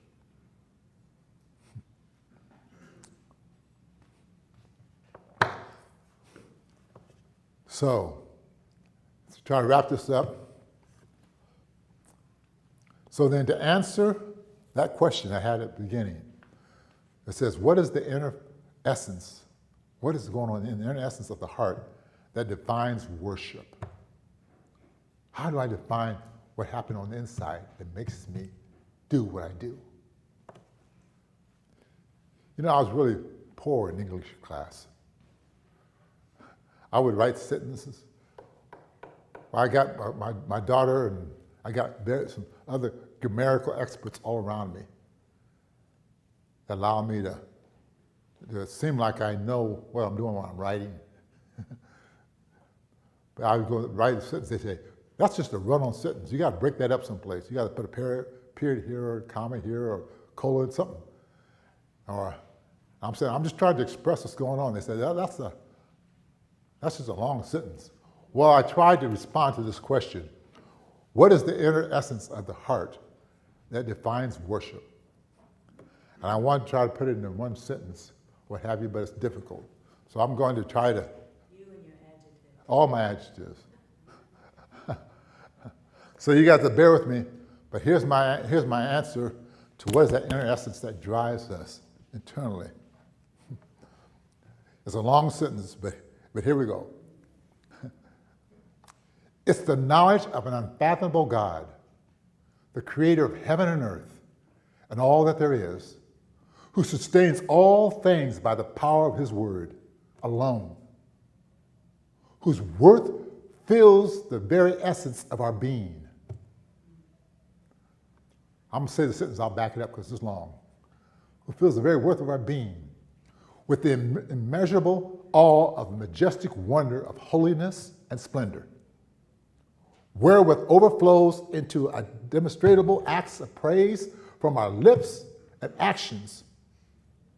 So, let's try to wrap this up. So then to answer that question I had at the beginning, it says, what is the inner essence? What is going on in the inner essence of the heart that defines worship? How do I define what happened on the inside that makes me do what I do? I was really poor in English class. I would write sentences. I got my daughter and I got some other grammatical experts all around me that allow me to seem like I know what I'm doing when I'm writing. But I would go write a sentence, they say, that's just a run-on sentence. You got to break that up someplace. You got to put a period here or a comma here or colon, something. Or I'm saying, I'm just trying to express what's going on. They say, that's just a long sentence. Well, I tried to respond to this question. What is the inner essence of the heart that defines worship? And I want to try to put it in one sentence, what have you, but it's difficult. So I'm going to try to... You and your adjectives. All my adjectives. So you got to bear with me, but here's my answer to what is that inner essence that drives us internally. It's a long sentence, but here we go. It's the knowledge of an unfathomable God, the creator of heaven and earth, and all that there is, who sustains all things by the power of his word alone, whose worth fills the very essence of our being. I'm going to say the sentence, I'll back it up because it's long. Who fills the very worth of our being with the immeasurable awe of majestic wonder of holiness and splendor, wherewith overflows into a demonstrable acts of praise from our lips and actions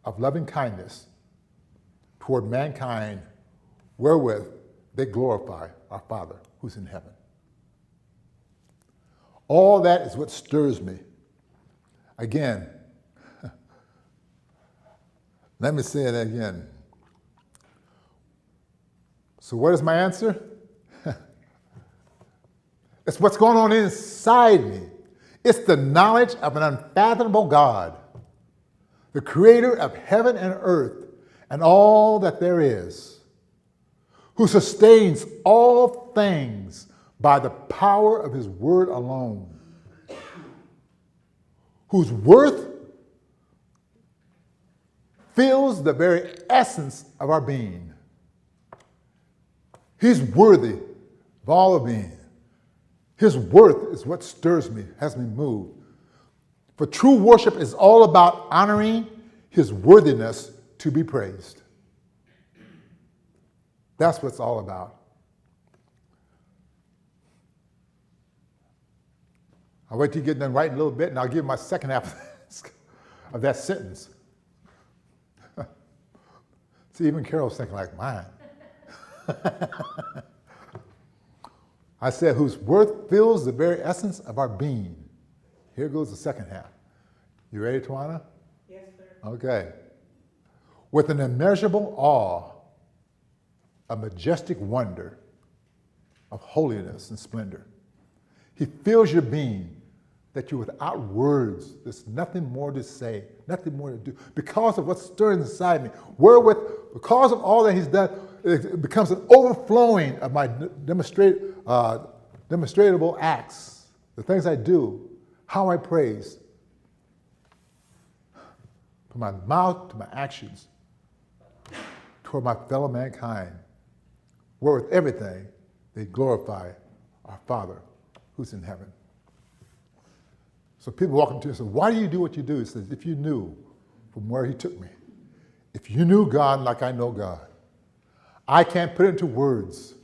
of loving kindness toward mankind, wherewith they glorify our Father who's in heaven. All that is what stirs me. Again, let me say it again. So what is my answer? It's what's going on inside me. It's the knowledge of an unfathomable God, the creator of heaven and earth and all that there is, who sustains all things by the power of his word alone, whose worth fills the very essence of our being. He's worthy of all of being. His worth is what stirs me, has me moved. For true worship is all about honoring his worthiness to be praised. That's what it's all about. I'll wait till you get done writing a little bit, and I'll give you my second half of that sentence. See, even Carol's thinking like mine. I said, whose worth fills the very essence of our being. Here goes the second half. You ready, Tawana? Yes, sir. Okay. With an immeasurable awe, a majestic wonder of holiness and splendor. He fills your being that you're without words. There's nothing more to say, nothing more to do. Because of what's stirring inside me, wherewith, because of all that he's done, it becomes an overflowing of my demonstratable acts, the things I do, how I praise, from my mouth to my actions, toward my fellow mankind, where with everything they glorify our Father who's in heaven. So people walk up to you and say, why do you do what you do? He says, if you knew from where he took me, if you knew God like I know God, I can't put it into words.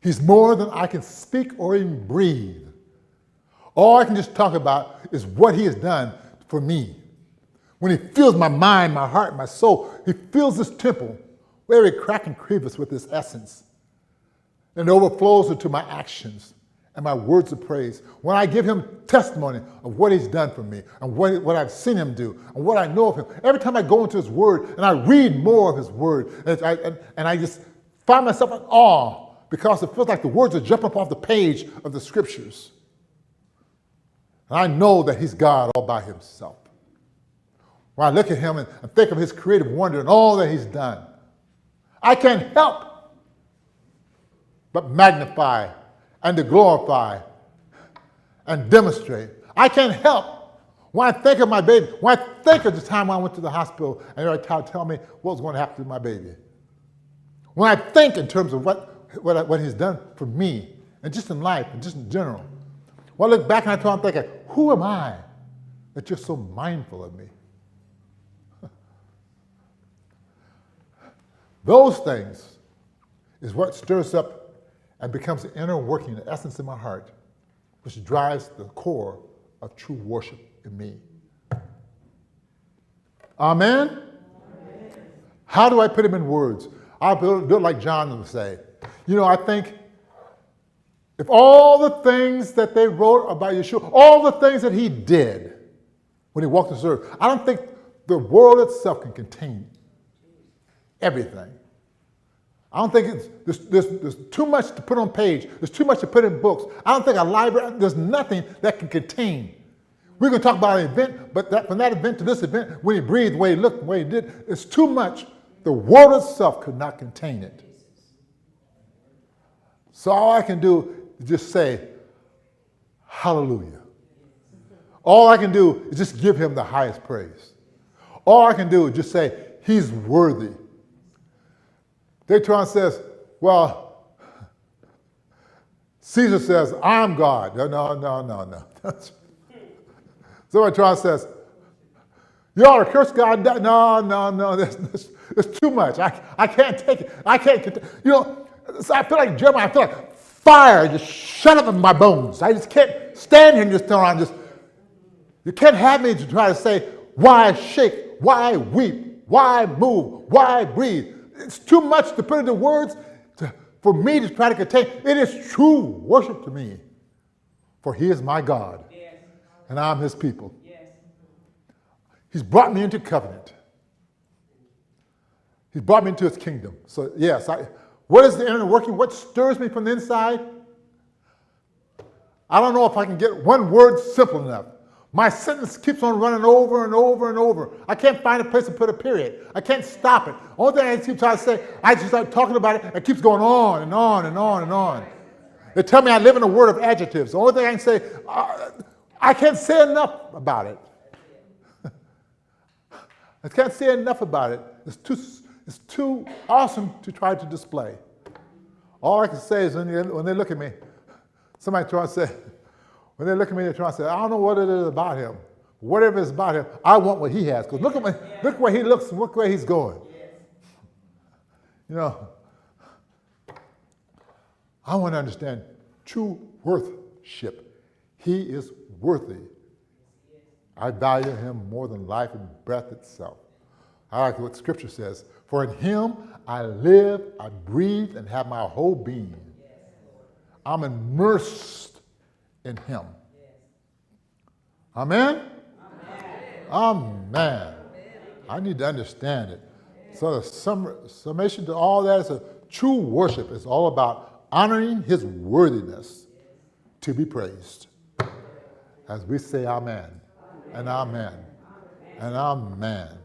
He's more than I can speak or even breathe. All I can just talk about is what he has done for me. When he fills my mind, my heart, my soul, he fills this temple, every crack and crevice with his essence. And it overflows into my actions and my words of praise. When I give him testimony of what he's done for me and what I've seen him do and what I know of him, every time I go into his word and I read more of his word, and I just find myself in awe because it feels like the words are jumping up off the page of the scriptures. And I know that he's God all by himself. When I look at him and think of his creative wonder and all that he's done, I can't help but magnify and to glorify and demonstrate. I can't help when I think of my baby, when I think of the time when I went to the hospital and they were telling me what was going to happen to my baby. When I think in terms of what he's done for me, and just in life, and just in general. When I look back and I'm thinking, who am I that you're so mindful of me? Those things is what stirs up and becomes the inner working, the essence in my heart, which drives the core of true worship in me. Amen? Amen. How do I put him in words? I'll do it like John would say. You know, I think if all the things that they wrote about Yeshua, all the things that he did when he walked this earth, I don't think the world itself can contain everything. I don't think there's too much to put on page. There's too much to put in books. I don't think a library, there's nothing that can contain. We're going to talk about an event, but from that event to this event, when he breathed, the way he looked, the way he did, it's too much. The world itself could not contain it. So all I can do is just say, hallelujah. All I can do is just give him the highest praise. All I can do is just say, he's worthy. Daytron says, well, Caesar says, I'm God. No. Somebody says, you ought to curse God. No. There's too much. I can't take it. I can't. You know, I feel like Jeremiah. I feel like fire just shut up in my bones. I just can't stand here and just turn around. You can't have me to try to say Why shake? Why weep? Why move? Why breathe? It's too much to put into words for me to try to contain. It is true worship to me. For he is my God, and I'm his people. He's brought me into covenant. He's brought me into his kingdom. So yes, what is the inner working? What stirs me from the inside? I don't know if I can get one word simple enough. My sentence keeps on running over and over and over. I can't find a place to put a period. I can't stop it. Only thing I keep trying to say, I just start talking about it, it keeps going on and on and on and on. They tell me I live in a world of adjectives. The only thing I can say, I can't say enough about it. I can't say enough about it. It's too awesome to try to display. All I can say is when they look at me, somebody trying to say, when they look at me, they're trying to say, I don't know what it is about him. Whatever it's about him, I want what he has. Because look where he looks and look where he's going. You know, I want to understand true worthship. He is worthy. I value him more than life and breath itself. I like what Scripture says. For in him I live, I breathe, and have my whole being. I'm immersed in him. Amen? Amen. I need to understand it. So the summation to all that is a true worship. It's all about honoring his worthiness to be praised. As we say amen, and amen, and amen.